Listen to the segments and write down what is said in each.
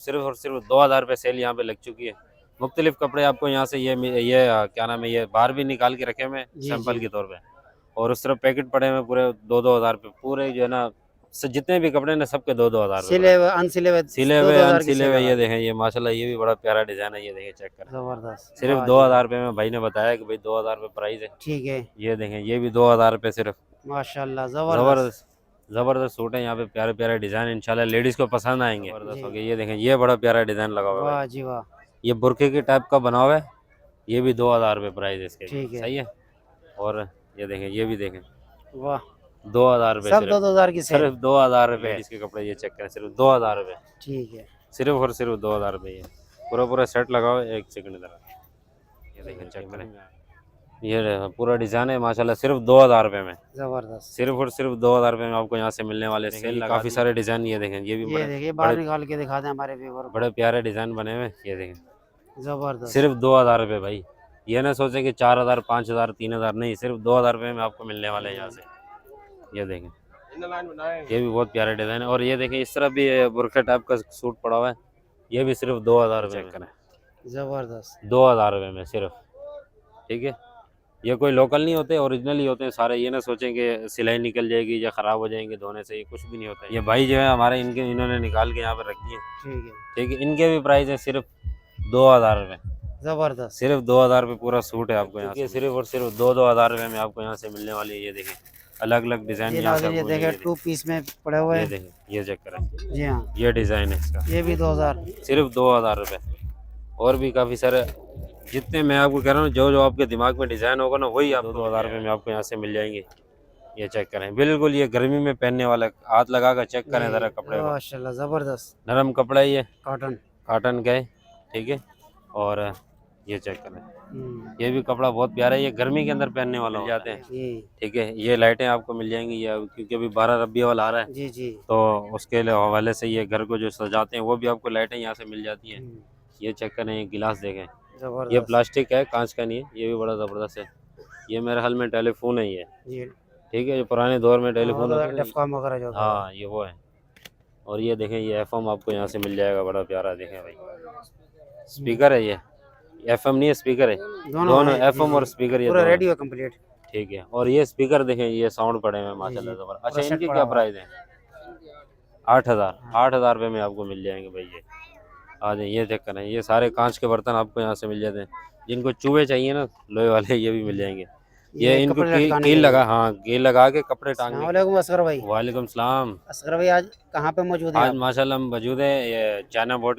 सिर्फ और सिर्फ 2000 रुपये सेल यहाँ पे लग चुकी है। मुख्तलिफ कपड़े आपको यहाँ से क्या नाम है, ये बाहर भी निकाल के रखे हुए जी सैंपल जी। के तौर पे, और उस तरफ पैकेट पड़े हुए पूरे 2-2 हज़ार रुपये, पूरे जो है ना जितने भी कपड़े ना सबके 2-2 हज़ार रुपये सिले हुए प्राइस। अनसिले हुए सिले दो हुए दो हजार की अनसिले सेल हुए लगा ये दी। देखें, ये माशाल्लाह ये भी बड़ा प्यारा डिज़ाइन है, ये देखें चेक करें। जबरदस्त, सिर्फ वाह दो जी वाह। हज़ार रुपये में भाई ने बताया कि भाई 2000 रुपये प्राइस है। ठीक है, ये देखें, ये भी 2000 रुपये सिर्फ। माशाल्लाह जबरदस्त। ज़बरदस्त ज़बरदस्त सूट है यहाँ पे, प्यारे प्यारे डिज़ाइन, इंशाल्लाह लेडीज़ को पसंद आएंगे। ज़बरदस्त जी, हो गया, ये देखें ये बड़ा प्यारा डिज़ाइन लगा हुआ है वाह भाई। जी वाह। ये बुरखे के टाइप का बना हुआ है, ये भी 2000 रुपये प्राइस है इसके भी, ठीक है, सही है। और ये देखें, ये भी देखें वाह। 2000 रुपये सब सिर्फ। 2-2 हजार की सेल। सिर्फ 2000 रुपये लेडीज़ के कपड़े, ये चेक करें, सिर्फ 2000 रुपये, ठीक है, सिर्फ और सिर्फ 2000 रुपये। ये पूरा पूरा सेट लगाओ, एक सेकंड इधर, ये देखें चेक करें, ये पूरा डिज़ाइन है माशाल्लाह, सिर्फ 2000 रुपये में। जबरदस्त। सिर्फ और सिर्फ 2000 रुपये में आपको यहाँ से मिलने वाले सेल लगा, काफ़ी सारे डिज़ाइन, ये देखें ये भी ये बड़े देखिए बाहर बड़े निकाल के दिखा दें हमारे व्यूवर को। बड़े प्यारे डिज़ाइन बने हुए, ये देखें जबरदस्त। सिर्फ 2000 रुपये भाई। ये ना सोचें कि 4000 5000 3000, नहीं, सिर्फ 2000 रुपये में आपको मिलने वाले हैं यहाँ से। ये देखें, ये भी बहुत प्यारा डिज़ाइन है। और ये देखें इस तरफ भी बुरखे टाइप का सूट पड़ा हुआ है, ये भी सिर्फ 2000 रुपये में। जबरदस्त। 2000 रुपये में सिर्फ, ठीक है। ये कोई लोकल नहीं होते, ओरिजिनल ही होते हैं सारे। ये ना सोचें कि सिलाई निकल जाएगी या ख़राब हो जाएंगे धोने से, ये कुछ भी नहीं होता है। ये भाई जो है हमारे, इनके इन्होंने निकाल के यहाँ पर रखी है, ठीक है, ठीक है। इनके भी प्राइस है सिर्फ 2000 रुपये, जबरदस्त। सिर्फ 2000 रुपये पूरा सूट है आपको यहाँ से। सिर्फ और सिर्फ 2-2 हज़ार रुपये में आपको यहाँ से मिलने वाली है। ये देखें अलग अलग डिज़ाइन ये यहाँ से नाज़रीन ये आपको देखें मिलेंगे। 2 पीस में पड़े हुए ये हैं। देखें, ये चेक करें, जी हाँ, ये डिज़ाइन है इसका, ये भी 2000। सिर्फ 2000 रुपये। और भी काफ़ी सारे, जितने मैं आपको कह रहा हूँ, जो जो आपके दिमाग में डिज़ाइन होगा ना, वही आप 2-2 हज़ार रुपये में आपको यहाँ से मिल जाएंगे। ये चेक करें, बिल्कुल ये गर्मी में पहनने वाला, हाथ लगा कर चेक करें ज़रा कपड़े को, माशाल्लाह जबरदस्त। नरम कपड़ा है ये, कॉटन। कॉटन का है, ठीक है। और ये चेक करें, ये भी कपड़ा बहुत प्यारा है, ये गर्मी के अंदर पहनने वाला हो जाते हैं, जी ठीक है। ये लाइटें आपको मिल जाएंगी, ये क्योंकि अभी 12 रबी अव्वल आ रहा है, जी जी। तो उसके हवाले से ये घर को जो सजाते हैं वो भी आपको लाइटें यहाँ से मिल जाती हैं। ये चेक करें, ये गिलास देखें, ये जबरदस्त। प्लास्टिक है, कांच का नहीं है, ये भी बड़ा ज़बरदस्त है। ये मेरे हाल में टेलीफोन है ये, जी, ठीक है, ये पुराने दौर में टेलीफोन होते थे ना, डफकॉम वगैरह जो था। हाँ ये वो है। और ये देखें, ये एफएम आपको यहाँ से मिल जाएगा, बड़ा प्यारा, देखें भाई स्पीकर है, ये एफएम नहीं है, स्पीकर है, दोनों हैं, एफएम और स्पीकर, ये पूरा दोनों, रेडियो कंप्लीट। ठीक है। और ये स्पीकर देखें, ये साउंड पड़े हुए माशाल्लाह जी। ज़बरदस्त। अच्छा, पूरा सेट इनके पड़ा क्या हुआ है। प्राइस है? 8000 रुपये में आपको मिल जाएंगे भाई। ये आ जाए, ये चेक करें, ये सारे कांच के बर्तन आपको यहाँ से मिल जाते हैं। जिनको चूहे चाहिए ना लोहे वाले, ये भी मिल जाएंगे। ये इनको कपड़े लटकाने कील के लगा, लिए। हाँ कील लगा के कपड़े टांगने के। अस्सलामुअलैकुम असगर भाई। वालेकुम सलाम। असगर भाई आज कहाँ पे मौजूद हैं आज आप? माशाल्लाह हम मौजूद है, ये चाइना बोर्ड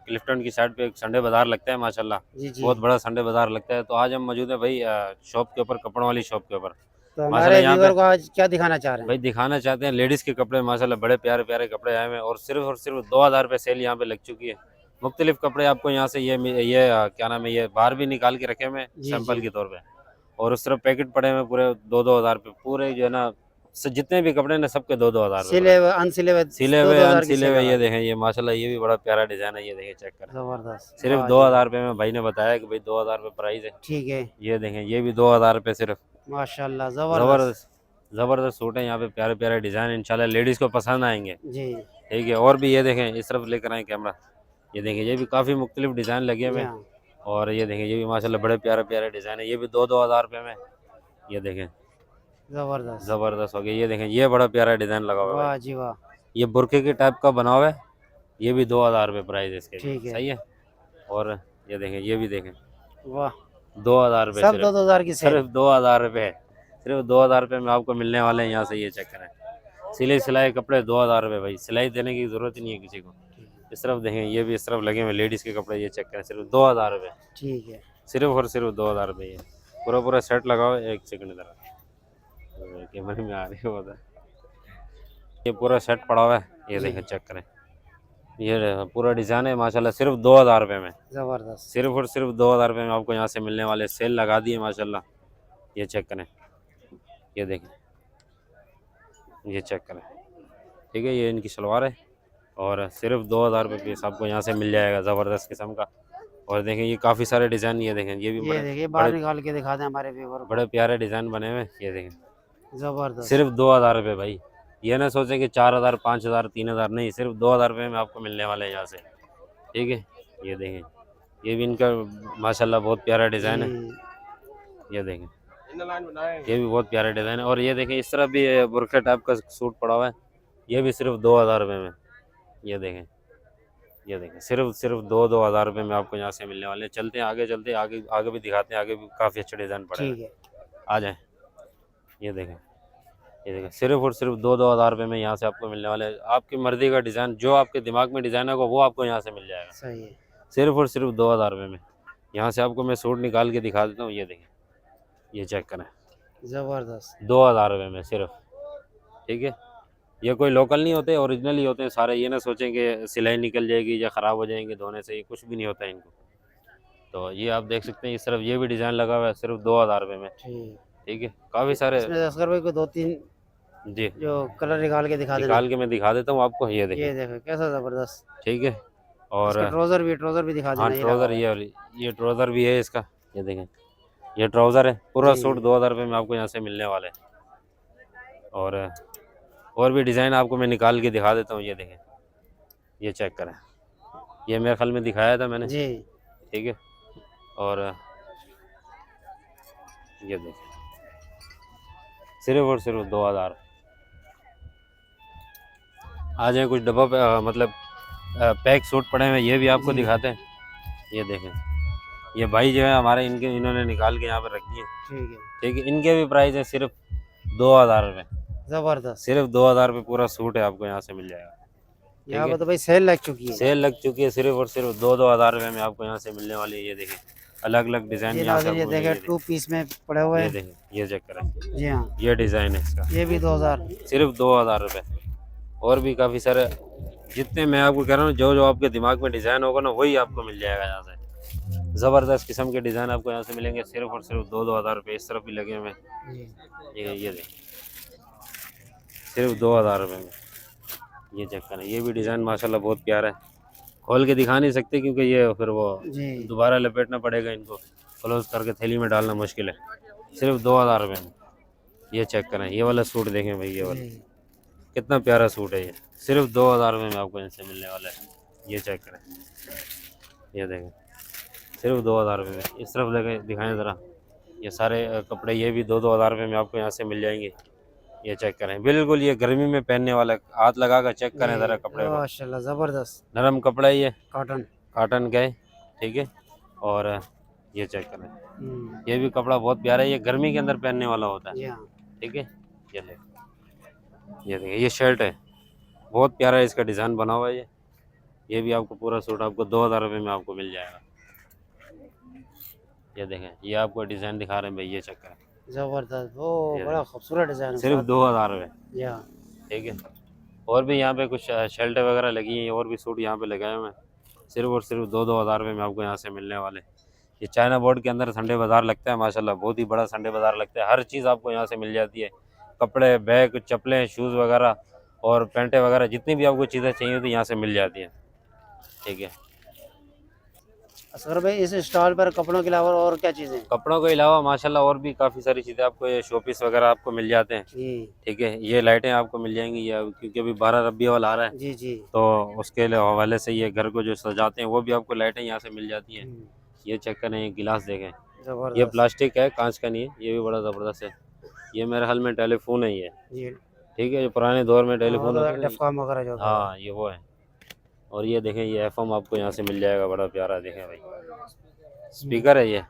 क्लिफ्टन की साइड पे एक संडे बाज़ार लगता है माशाल्लाह, जी जी। बहुत बड़ा संडे बाज़ार लगता है। तो आज हम मौजूद है भाई शॉप के ऊपर, कपड़ों वाली शॉप के ऊपर तो हमारे माशाल्लाह। यहाँ व्यूवर पे को आज क्या दिखाना चाह रहे हैं? भाई दिखाना चाहते हैं लेडीज़ के कपड़े, माशाल्लाह बड़े प्यारे प्यारे कपड़े आए हुए हैं, और सिर्फ 2000 रुपये सेल यहाँ पे लग चुकी है। मुख्तलिफ कपड़े आपको यहाँ से क्या नाम है, ये बाहर भी निकाल के रखे हुए हैं जी सैंपल जी। के तौर पे, और उस तरफ पैकेट पड़े हुए हैं पूरे 2-2 हज़ार रुपये, पूरे जो है ना जितने भी कपड़े ना सबके 2-2 हज़ार रुपये। सिले हुए अनसिले हुए सिले दो हुए दो हजार की अनसिले सेल हुए, लगा ये दी। देखें, ये माशाल्लाह ये भी बड़ा प्यारा डिज़ाइन है, ये देखें चेक करें। जबरदस्त, सिर्फ वाह जी। 2000 रुपये में भाई ने बताया कि भाई 2000 रुपये प्राइस है। ठीक है, ये देखें, ये भी 2000 रुपये सिर्फ। माशाल्लाह जबरदस्त। ज़बरदस्त ज़बरदस्त सूट है यहाँ पे, प्यारे प्यारे डिज़ाइन, इंशाल्लाह लेडीज़ को पसंद आएंगे, जी ठीक है। और भी ये देखें, इस तरफ लेकर आए कैमरा, ये देखें, ये भी काफ़ी मुख्तलिफ डिज़ाइन लगे हुए जी हैं। हाँ, और ये देखें, ये भी माशाल्लाह बड़े प्यारे प्यारे डिज़ाइन है, ये भी 2-2 हज़ार रुपये में। ये देखें जबरदस्त, ज़बरदस्त हो गया, ये देखें, ये बड़ा प्यारा डिज़ाइन लगा हुआ है वाह भाई। जी वाह। ये बुरखे के टाइप का बना हुआ है, ये भी 2000 रुपये प्राइस है इसके भी, ठीक है, सही है। और ये देखें, ये भी देखें, वाह। 2000 रुपये सब सिर्फ, 2-2 हजार की सेल। सिर्फ 2000 रुपये, सिर्फ 2000 रुपये में आपको मिलने वाले हैं यहाँ से। ये चेक करें, सिले सिलाए कपड़े 2000 रुपये भाई, सिलाई देने की ज़रूरत ही नहीं है किसी को। इस तरफ देखें, ये भी इस तरफ लगे हुए लेडीज़ के कपड़े, ये चेक करें, सिर्फ 2000 रुपये, ठीक है, सिर्फ और सिर्फ 2000 रुपये। ये पूरा पूरा सेट लगाओ, एक सेकंड इधर कैमरे में आ रही है उधर, ये पूरा सेट पड़ा हुआ है, ये देखें चेक करें, ये पूरा डिज़ाइन है माशाल्लाह, सिर्फ 2000 रुपये में। जबरदस्त। सिर्फ और सिर्फ 2000 रुपये में आपको यहाँ से मिलने वाले, सेल लगा दी है माशाल्लाह। ये चेक करें, ये देखें, ये चेक करें, ठीक है। ये इनकी शलवार है, और सिर्फ 2000 रुपये पीस आपको यहाँ से मिल जाएगा, ज़बरदस्त किस्म का। और देखें, ये काफ़ी सारे डिज़ाइन, ये देखें, ये भी ये बड़े देखिए बाहर बड़े निकाल के दिखा दें हमारे व्यूवर को। बड़े प्यारे डिज़ाइन बने हुए, ये देखें जबरदस्त। सिर्फ 2000 रुपये भाई। ये ना सोचें कि 4000 5000 3000, नहीं, सिर्फ 2000 रुपये में आपको मिलने वाले हैं यहाँ से। ठीक है। ये देखें, ये भी इनका माशाल्लाह बहुत प्यारा डिज़ाइन है। जी, ये देखें, ये भी बहुत प्यारा डिज़ाइन है। और ये देखें इस तरफ भी बुरखा टाइप का सूट पड़ा हुआ है, ये भी सिर्फ 2000 रुपये में। ये देखें, ये देखें, सिर्फ 2-2 हज़ार रुपये में आपको यहाँ से मिलने वाले हैं। चलते हैं आगे, चलते हैं आगे, आगे भी दिखाते हैं, आगे भी काफ़ी अच्छे डिज़ाइन पड़े ठीक हैं। है। आ जाएँ। ये देखें, ये देखें, सिर्फ और सिर्फ 2-2 हज़ार रुपये में यहाँ से आपको मिलने वाले हैं। आपकी मर्ज़ी का डिज़ाइन, जो आपके दिमाग में डिज़ाइन होगा वो आपको यहाँ से मिल जाएगा, सही है। सिर्फ और सिर्फ 2000 रुपये में। यहाँ से आपको मैं सूट निकाल के दिखा देता हूँ। ये देखें, ये चेक करें, ज़बरदस्त। 2000 रुपये में सिर्फ। ठीक है, ये कोई लोकल नहीं होते, ओरिजिनल ही होते हैं सारे। ये ना सोचें कि सिलाई निकल जाएगी या ख़राब हो जाएंगे धोने से, ये कुछ भी नहीं होता है इनको। तो ये आप देख सकते हैं, इस तरफ ये भी डिज़ाइन लगा हुआ है सिर्फ 2000 रुपये में। ठीक। ठीक है, काफ़ी सारे। इसमें असगर भाई को 2-3 जी, जो कलर निकाल के दिखा देना। निकाल के मैं दिखा देता हूँ आपको। ये ये देखिए, देखो कैसा ज़बरदस्त। ठीक है। और इसके ट्राउज़र भी दिखा हाँ, देना, ये लगा ट्राउज़र हुआ है। ये वाली, ये ट्राउज़र भी है इसका। ये देखें, ये ट्राउज़र है। पूरा जी। सूट 2000 रुपये में आपको यहाँ से मिलने वाला है। और भी डिज़ाइन आपको मैं निकाल के दिखा देता हूँ। ये देखें, ये चेक करें, ये मेरे ख्याल में दिखाया था मैंने। जी, ठीक है। और ये देखें, सिर्फ और सिर्फ 2000। आ जाए, कुछ डब्बा मतलब पैक सूट पड़े हुए, ये भी आपको जी। दिखाते हैं। ये देखें, ये भाई जो है हमारे, इन्होंने निकाल के यहाँ पर रख दिए। ठीक है। ठीक है, इनके भी प्राइस है सिर्फ 2000 रुपये। ज़बरदस्त। सिर्फ 2000 रुपये पूरा सूट है आपको यहाँ से मिल जाएगा। यहाँ पर तो भाई सेल लग चुकी है। सेल लग चुकी है, सिर्फ और सिर्फ 2-2 हज़ार रुपये में आपको यहाँ से मिलने वाली है। ये देखें, अलग अलग डिज़ाइन ये यहाँ से नाज़रीन, ये आपको देखें मिलेंगे। 2 पीस में पड़े हुए ये हैं। देखें, ये चेक करें, जी हाँ, ये डिज़ाइन है इसका, ये भी 2000। सिर्फ 2000 रुपये। और भी काफ़ी सारे, जितने मैं आपको कह रहा हूँ, जो जो आपके दिमाग में डिज़ाइन होगा ना, वही आपको मिल जाएगा यहाँ से। ज़बरदस्त किस्म के डिज़ाइन आपको यहाँ से मिलेंगे, सिर्फ और सिर्फ 2-2 हज़ार रुपये। इस तरफ भी लगे हुए हैं। जी। ये देखें, सिर्फ 2000 रुपये में। ये चेक करें, ये भी डिज़ाइन माशाल्लाह बहुत प्यारा है। खोल के दिखा नहीं सकते क्योंकि ये फिर वो जी। दोबारा लपेटना पड़ेगा इनको, क्लोज करके थैली में डालना मुश्किल है। सिर्फ 2000 रुपये में। ये चेक करें, ये वाला सूट देखें भाई, ये वाला जी। कितना प्यारा सूट है। ये सिर्फ 2000 रुपये में आपको इनसे मिलने वाला है। ये चेक करें, ये देखें, सिर्फ 2000 रुपये में। इस तरफ देखें, दिखाएं ज़रा, ये सारे कपड़े, ये भी 2-2 हज़ार रुपये में आपको यहाँ से मिल जाएंगे। ये चेक करें, बिल्कुल ये गर्मी में पहनने वाला, हाथ लगा कर चेक करें ज़रा कपड़े को। माशाल्लाह ज़बरदस्त। नरम कपड़ा है ये, कॉटन का है। ठीक है। और ये चेक करें, ये भी कपड़ा बहुत प्यारा है, ये गर्मी के अंदर पहनने वाला होता है। जी हाँ। ठीक है। ये ले, ये देखिए, ये शर्ट है, बहुत प्यारा है, इसका डिज़ाइन बना हुआ है। ये भी आपको पूरा सूट आपको 2000 रुपये में आपको मिल जाएगा। ये देखें, ये आपको डिज़ाइन दिखा रहे हैं भाई, ये चेक करें, ज़बरदस्त, वो बड़ा खूबसूरत डिज़ाइन है। सिर्फ 2000 रुपये। या ठीक है। और भी यहाँ पे कुछ शर्टें वगैरह लगी हैं, और भी सूट यहाँ पे लगाए हुए हैं, सिर्फ और सिर्फ 2-2 हज़ार रुपये में आपको यहाँ से मिलने वाले। ये चाइना बोर्ड के अंदर संडे बाज़ार लगता है माशाल्लाह, बहुत ही बड़ा संडे बाज़ार लगता है। हर चीज़ आपको यहाँ से मिल जाती है, कपड़े, बैग, चप्पलें, शूज़ वगैरह और पैंटें वगैरह, जितनी भी आपको चीज़ें चाहिए होती यहाँ से मिल जाती हैं। ठीक है। असगर भाई, इस स्टॉल पर कपड़ों के अलावा और क्या चीज़ें? कपड़ों के अलावा माशाल्लाह और भी काफ़ी सारी चीज़ें आपको, ये शोपीस वगैरह आपको मिल जाते हैं। जी ठीक है, ये लाइटें आपको मिल जाएंगी, ये क्योंकि अभी 12 रबी अव्वल आ रहा है, जी जी। तो उसके हवाले से ये घर को जो सजाते हैं वो भी आपको लाइटें यहाँ से मिल जाती हैं। ये चेक करें, ये गिलास देखें, ये ज़बरदस्त। प्लास्टिक है, कांच का नहीं है, ये भी बड़ा ज़बरदस्त है। ये मेरे हाल में टेलीफोन है ये। जी। ठीक है, ये पुराने दौर में टेलीफोन होते थे। डेफकॉम वगैरह जो था। हाँ, ये वो है। और ये देखें, ये एफएम आपको यहाँ से मिल जाएगा, बड़ा प्यारा। देखें भाई, स्पीकर है ये,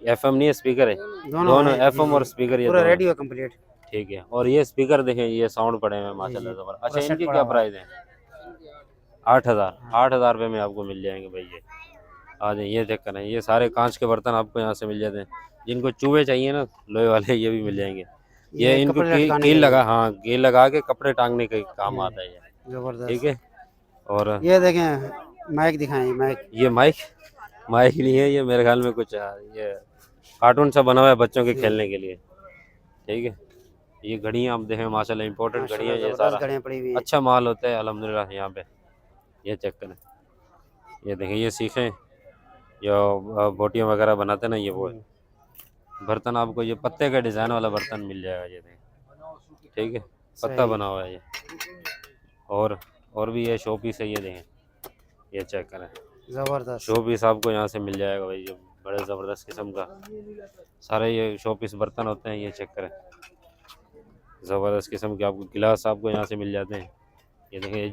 एफएम नहीं है, स्पीकर है, दोनों हैं, एफएम और स्पीकर, ये पूरा दोनों। Radio complete. ठीक है। और ये स्पीकर देखें, ये साउंड पड़े हुए माशाल्लाह ज़बरदस्त। अच्छा, सेट इनकी पड़ा क्या हुआ प्राइस है? 8000 रुपये में आपको मिल जाएंगे भाई ये। आ जाए, ये चेक करें, ये सारे कांच के बर्तन आपको यहाँ से मिल जाते हैं। जिनको चूहे चाहिए ना लोहे वाले, ये भी मिल जाएंगे। ये इनको कपड़े लटकाने कील के लगा, हाँ, कील लगा के कपड़े टांगने के काम आता है ये। ज़बरदस्त। ठीक है। और ये देखें, माइक दिखाएं, माइक। ये माइक नहीं है, ये मेरे ख्याल में कुछ ये कार्टून सा बना हुआ है बच्चों के खेलने के लिए। ठीक है। ये घड़ियाँ आप देखें माशाल्लाह, इम्पोर्टेंट घड़ियाँ, ये सारा घड़ियाँ पड़ी हुई हैं। अच्छा माल होता है अल्हम्दुलिल्लाह यहाँ पे। ये चेक करें, ये देखें, ये सीखें जो बोटियाँ वगैरह बनाते हैं ना, ये वो है। बर्तन आपको ये पत्ते का डिज़ाइन वाला बर्तन मिल जाएगा, ये देखें। ठीक है, पत्ता बना हुआ है ये। और भी ये शो पीस है, ये देखें, ये चेक करें, ज़बरदस्त। शो पीस आपको यहाँ से मिल जाएगा भाई, ये बड़े ज़बरदस्त किस्म का सारे ये शो पीस बर्तन होते हैं। ये चेक करें, ज़बरदस्त किस्म के आपको गिलास आपको यहाँ से मिल जाते हैं। ये देखिए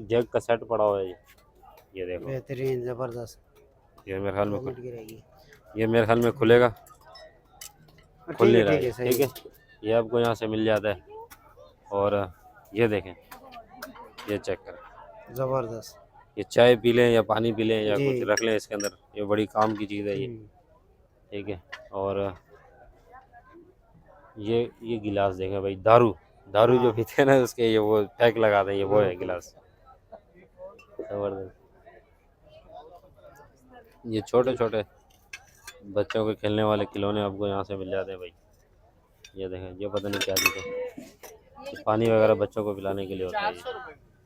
जग का सेट पड़ा हुआ है ये देखो। बेहतरीन ज़बरदस्त। ये मेरे ख्याल 2 में मिनट की रहेगी। ये मेरे ख्याल में खुलेगा, खुल ठीक नहीं है रहा ठीक है। है, सही ठीक है, है। ये आपको यहाँ से मिल जाता है। और ये देखें, ये चेक करें, ज़बरदस्त। ये चाय पी लें या पानी पी लें या जी। कुछ रख लें इसके अंदर, ये बड़ी काम की चीज़ है ये। ठीक है, और ये गिलास देखें भाई, दारू दारू जो हाँ, पीते हैं ना उसके ये वो पैक लगा दें, ये वो है बिल्कुल। गिलास। जबरदस्त। ये छोटे छोटे बच्चों के खेलने वाले खिलौने आपको यहाँ से मिल जाते हैं भाई। ये देखें, ये पता नहीं क्या चीज़ है, ये पानी वगैरह बच्चों को पिलाने के लिए होता है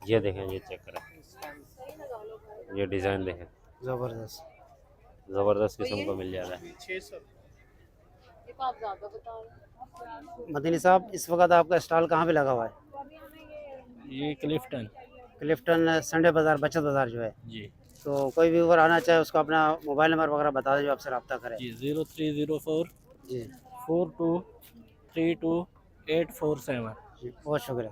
ये देखें, ये चेक करें, ये डिज़ाइन देखें, ज़बरदस्त। ज़बरदस्त किस्म का मिल जाता है। मदनी साहब, इस वक्त आपका स्टॉल कहाँ पे लगा हुआ है? ये क्लिफ्टन क्लिफ्टन संडे बाज़ार, बचत बाज़ार जो है। जी तो कोई भी व्यूअर आना चाहे उसको अपना मोबाइल नंबर वगैरह बता दें जो आपसे रब्ता करे। जी 0304 जी 4232 847। जी, बहुत शुक्रिया।